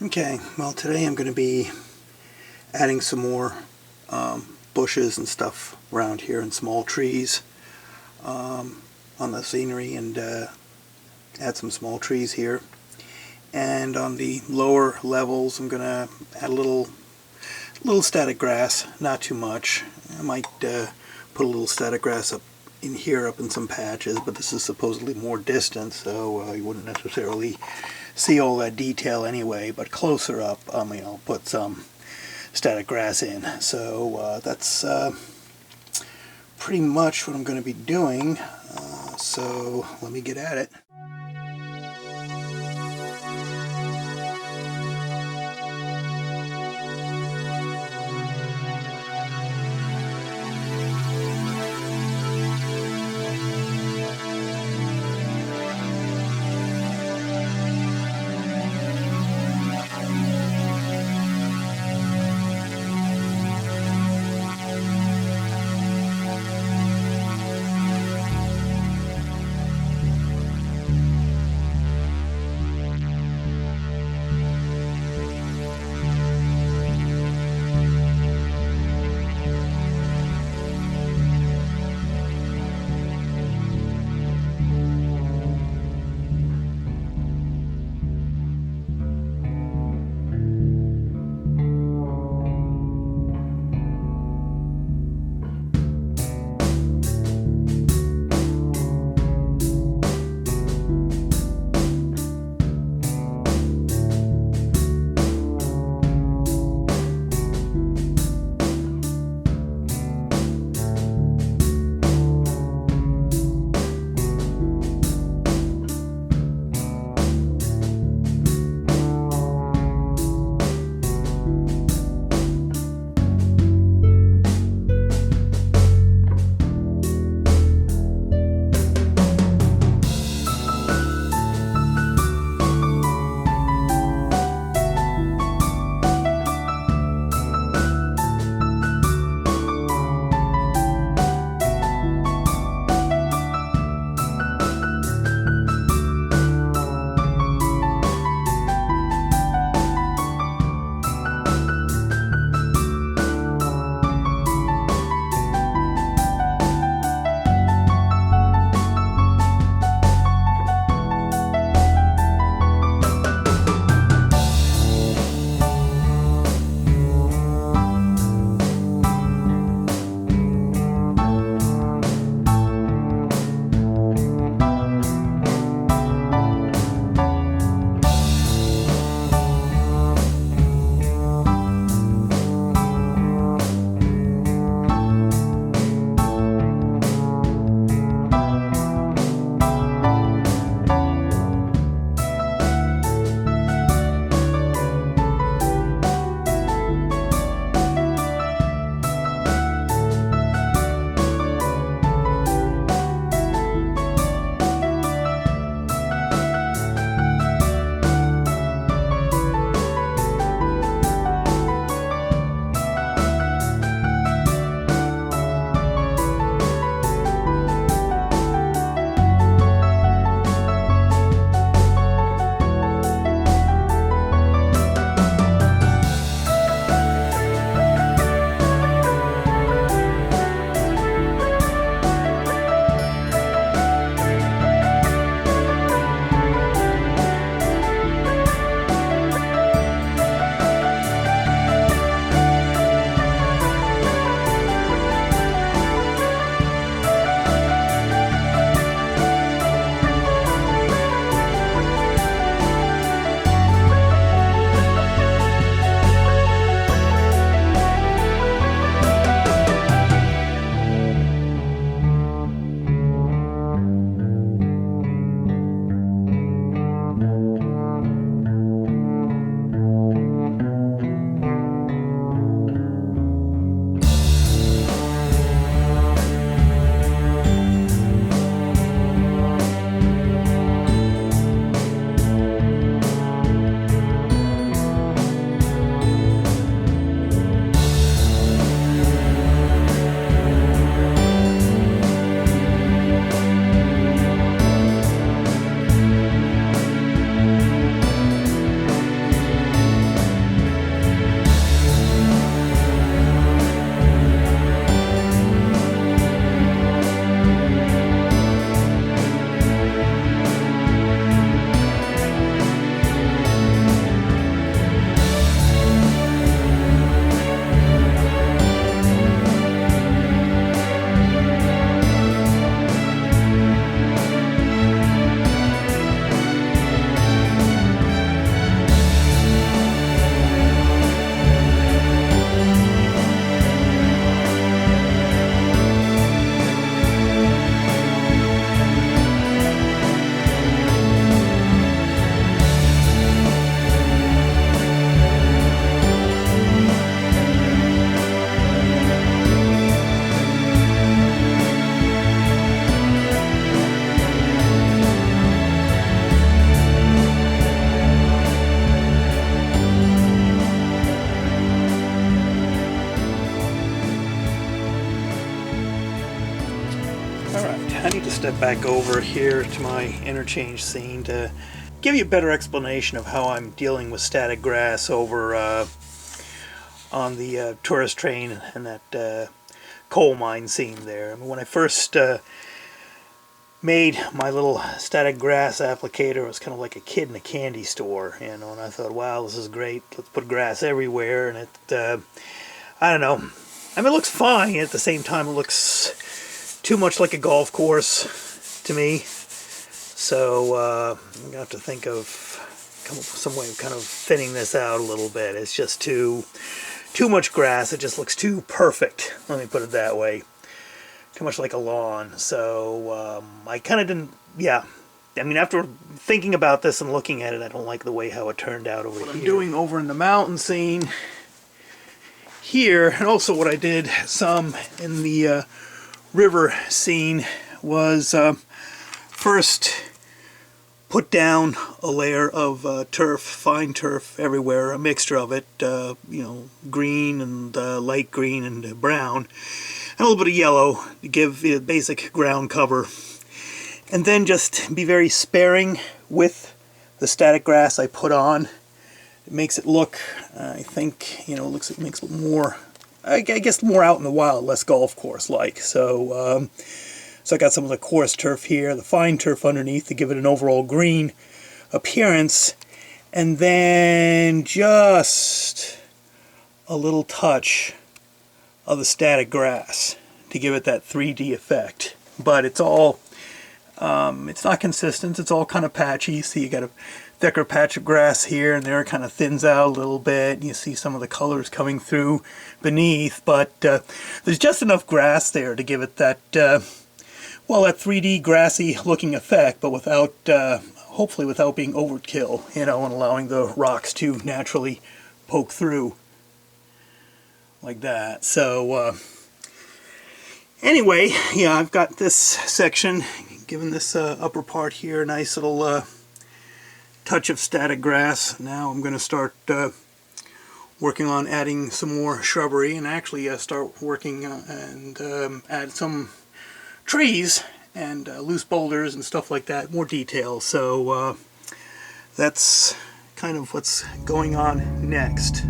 Okay, well today I'm going to be adding some more bushes and stuff around here and small trees on the scenery, and add some small trees here. And on the lower levels I'm going to add a little static grass, not too much. I might put a little static grass up in here, up in some patches, but this is supposedly more distant, so you wouldn't necessarily see all that detail anyway, but closer up I'll put some static grass in. So that's pretty much what I'm going to be doing, so let me get at it. step back over here to my interchange scene to give you a better explanation of how I'm dealing with static grass over on the tourist train and that coal mine scene there. I mean, when I first made my little static grass applicator, it was kind of like a kid in a candy store, you know, and I thought, wow, this is great, let's put grass everywhere. And it, I don't know, I mean, it looks fine. At the same time, it looks too much like a golf course to me. So I'm going to have to think of, come up with some way of kind of thinning this out a little bit. It's just too much grass. It just looks too perfect, let me put it that way. Too much like a lawn. So I kind of didn't, yeah. I mean, after thinking about this and looking at it, I don't like the way how it turned out over here. What I'm doing over in the mountain scene here, and also what I did some in the river scene, was first put down a layer of turf, fine turf everywhere, a mixture of it, you know, green and light green and brown, and a little bit of yellow to give the basic ground cover. And then just be very sparing with the static grass I put on. It makes it look, I think, you know, it makes it more, I guess, more out in the wild, less golf course-like. So, so I got some of the coarse turf here, the fine turf underneath to give it an overall green appearance, and then just a little touch of the static grass to give it that 3D effect. But it's all, it's not consistent, it's all kind of patchy. See, you got a thicker patch of grass here and there, kind of thins out a little bit. You see some of the colors coming through beneath, but there's just enough grass there to give it that, well, that 3D grassy looking effect, but without, hopefully without being overkill, you know, and allowing the rocks to naturally poke through like that. So anyway, yeah, I've got this section, given this upper part here a nice little touch of static grass. Now I'm going to start working on adding some more shrubbery, and actually start working and add some trees and loose boulders and stuff like that, more detail. So that's kind of what's going on next.